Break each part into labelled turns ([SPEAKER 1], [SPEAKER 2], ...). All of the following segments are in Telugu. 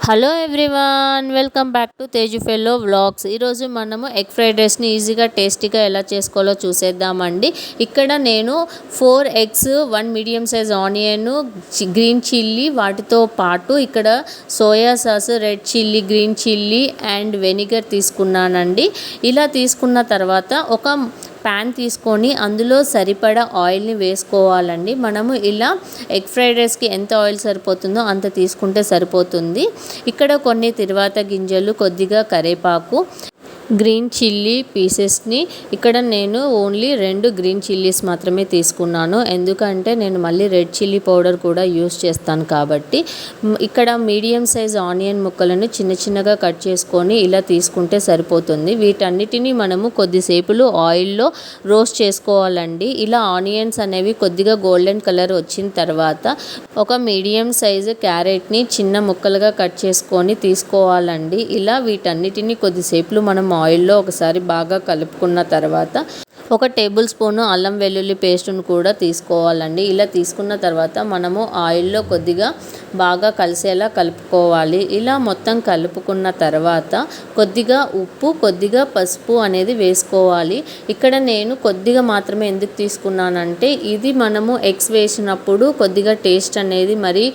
[SPEAKER 1] Hello everyone, welcome back to Teju fellow vlogs. ఈరోజు మనము ఎగ్ ఫ్రైడ్ రైస్ని ఈజీగా టేస్టీగా ఎలా చేసుకోవాలో చూసేద్దామండి. ఇక్కడ నేను 4 eggs, 1 medium size onion, green chilli, వాటితో పాటు ఇక్కడ soya sauce, red chilli, green chilli and vinegar తీసుకున్నానండి. ఇలా తీసుకున్న తర్వాత ఒక ప్యాన్ తీసుకొని అందులో సరిపడా ఆయిల్ని వేసుకోవాలండి. మనము ఇలా ఎగ్ ఫ్రైడ్ రైస్కి ఎంత ఆయిల్ సరిపోతుందో అంత తీసుకుంటే సరిపోతుంది. ఇక్కడ కొన్ని తిరువాత గింజలు, కొద్దిగా కరివేపాకు, గ్రీన్ చిల్లీ పీసెస్ని ఇక్కడ నేను ఓన్లీ 2 గ్రీన్ చిల్లీస్ మాత్రమే తీసుకున్నాను. ఎందుకంటే నేను మళ్ళీ రెడ్ చిల్లీ పౌడర్ కూడా యూస్ చేస్తాను కాబట్టి. ఇక్కడ మీడియం సైజ్ ఆనియన్ ముక్కలను చిన్న చిన్నగా కట్ చేసుకొని ఇలా తీసుకుంటే సరిపోతుంది. వీటన్నిటిని మనము కొద్దిసేపులో ఆయిల్లో రోస్ట్ చేసుకోవాలండి. ఇలా ఆనియన్స్ అనేవి కొద్దిగా గోల్డెన్ కలర్ వచ్చిన తర్వాత ఒక మీడియం సైజు క్యారెట్ని చిన్న ముక్కలుగా కట్ చేసుకొని తీసుకోవాలండి. ఇలా వీటన్నిటిని కొద్దిసేపులో మనం ఆయిల్లో ఒకసారి బాగా కలుపుకున్న తర్వాత ఒక టేబుల్ స్పూను అల్లం వెల్లుల్లి పేస్టును కూడా తీసుకోవాలండి. ఇలా తీసుకున్న తర్వాత మనము ఆయిల్లో కొద్దిగా బాగా కలిసేలా కలుపుకోవాలి. ఇలా మొత్తం కలుపుకున్న తర్వాత కొద్దిగా ఉప్పు, కొద్దిగా పసుపు అనేది వేసుకోవాలి. ఇక్కడ నేను కొద్దిగా మాత్రమే ఎందుకు తీసుకున్నానంటే ఇది మనము ఎగ్స్ వేసినప్పుడు కొద్దిగా టేస్ట్ అనేది మరి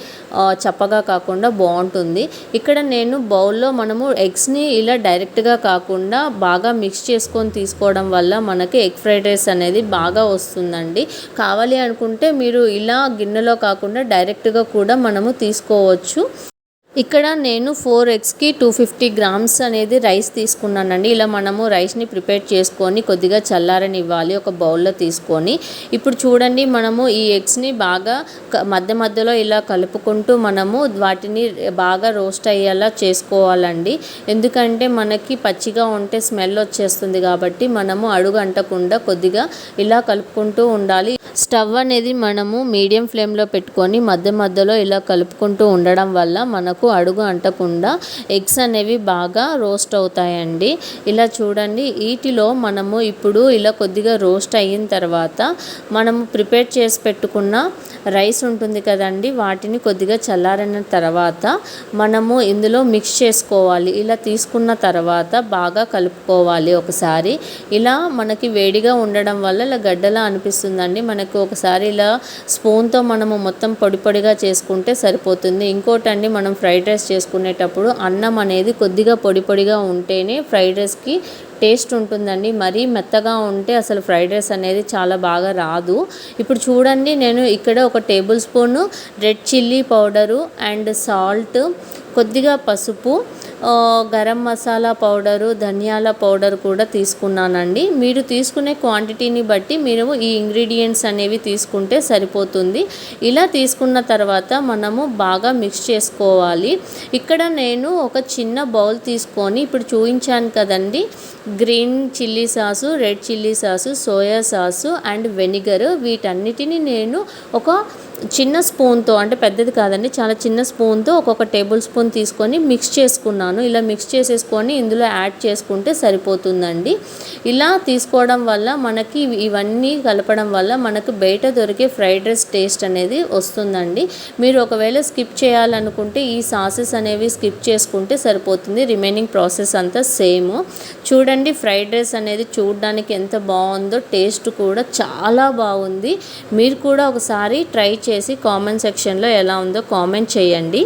[SPEAKER 1] చప్పగా కాకుండా బాగుంటుంది. ఇక్కడ నేను బౌల్లో మనము ఎగ్స్ని ఇలా డైరెక్ట్గా కాకుండా బాగా మిక్స్ చేసుకొని తీసుకోవడం వల్ల మనకి ఎగ్ ఫ్రైడ్ రైస్ అనేది బాగా వస్తుందండి. కావాలి అనుకుంటే మీరు ఇలా గిన్నెలో కాకుండా డైరెక్ట్గా కూడా మనము తీసుకోవచ్చు. ఇక్కడ నేను 4 ఎగ్స్కి 250 గ్రామ్స్ అనేది రైస్ తీసుకున్నానండి. ఇలా మనము రైస్ని ప్రిపేర్ చేసుకొని కొద్దిగా చల్లారనివ్వాలి ఒక బౌల్లో తీసుకొని. ఇప్పుడు చూడండి, మనము ఈ ఎగ్స్ని బాగా మధ్య మధ్యలో ఇలా కలుపుకుంటూ మనము వాటిని బాగా రోస్ట్ అయ్యేలా చేసుకోవాలండి. ఎందుకంటే మనకి పచ్చిగా ఉంటే స్మెల్ వచ్చేస్తుంది కాబట్టి మనము అడుగు అంటకుండా కొద్దిగా ఇలా కలుపుకుంటూ ఉండాలి. స్టవ్ అనేది మనము మీడియం ఫ్లేమ్లో పెట్టుకొని మధ్య మధ్యలో ఇలా కలుపుకుంటూ ఉండడం వల్ల మనకు అడుగు అంటకుండా ఎగ్స్ అనేవి బాగా రోస్ట్ అవుతాయండి. ఇలా చూడండి, వీటిలో మనము ఇప్పుడు ఇలా కొద్దిగా రోస్ట్ అయిన తర్వాత మనము ప్రిపేర్ చేసి పెట్టుకున్న రైస్ ఉంటుంది కదండి, వాటిని కొద్దిగా చల్లారిన తర్వాత మనము ఇందులో మిక్స్ చేసుకోవాలి. ఇలా తీసుకున్న తర్వాత బాగా కలుపుకోవాలి ఒకసారి. ఇలా మనకి వేడిగా ఉండడం వల్ల ఇలా గడ్డలా అనిపిస్తుందండి. మనకు ఒకసారి ఇలా స్పూన్తో మనము మొత్తం పొడి పొడిగా చేసుకుంటే సరిపోతుంది. ఇంకోటండి, మనం ఫ్రైడ్ రైస్ చేసుకునేటప్పుడు అన్నం అనేది కొద్దిగా పొడి పొడిగా ఉంటేనే ఫ్రైడ్ రైస్కి టేస్ట్ ఉంటుందండి. మరీ మెత్తగా ఉంటే అసలు ఫ్రైడ్ రైస్ అనేది చాలా బాగా రాదు. ఇప్పుడు చూడండి, నేను ఇక్కడ ఒక table spoon red chilli powder and salt, కొద్దిగా పసుపు, గరం మసాలా పౌడరు, ధనియాల పౌడర్ కూడా తీసుకున్నానండి. మీరు తీసుకునే క్వాంటిటీని బట్టి మీరు ఈ ఇంగ్రీడియంట్స్ అనేవి తీసుకుంటే సరిపోతుంది. ఇలా తీసుకున్న తర్వాత మనము బాగా మిక్స్ చేసుకోవాలి. ఇక్కడ నేను ఒక చిన్న బౌల్ తీసుకొని ఇప్పుడు చూపించాను కదండి, green chilli sauce, red chilli sauce, soya sauce and vinegar, వీటన్నిటిని నేను ఒక చిన్న స్పూన్తో, అంటే పెద్దది కాదండి, చాలా చిన్న స్పూన్తో ఒక్కొక్క టేబుల్ స్పూన్ తీసుకొని మిక్స్ చేసుకున్నాను. ఇలా మిక్స్ చేసేసుకొని ఇందులో యాడ్ చేసుకుంటే సరిపోతుందండి. ఇలా తీసుకోవడం వల్ల మనకి ఇవన్నీ కలపడం వల్ల మనకు బయట దొరికే ఫ్రైడ్ రైస్ టేస్ట్ అనేది వస్తుందండి. మీరు ఒకవేళ స్కిప్ చేయాలనుకుంటే ఈ సాసెస్ అనేవి స్కిప్ చేసుకుంటే సరిపోతుంది. రిమైనింగ్ ప్రాసెస్ అంతా సేమ్. చూడండి, ఫ్రైడ్ రైస్ అనేది చూడడానికి ఎంత బాగుందో, టేస్ట్ కూడా చాలా బాగుంది. మీరు కూడా ఒకసారి ట్రై చేసి కామెంట్ సెక్షన్లో ఎలా ఉందో కామెంట్ చేయండి.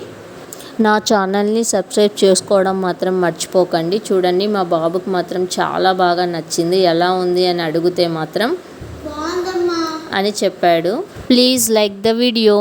[SPEAKER 1] నా ఛానల్ని సబ్స్క్రైబ్ చేసుకోవడం మాత్రం మర్చిపోకండి. చూడండి, మా బాబుకి మాత్రం చాలా బాగా నచ్చింది. ఎలా ఉంది అని అడిగితే మాత్రం అని చెప్పాడు. Please like the video.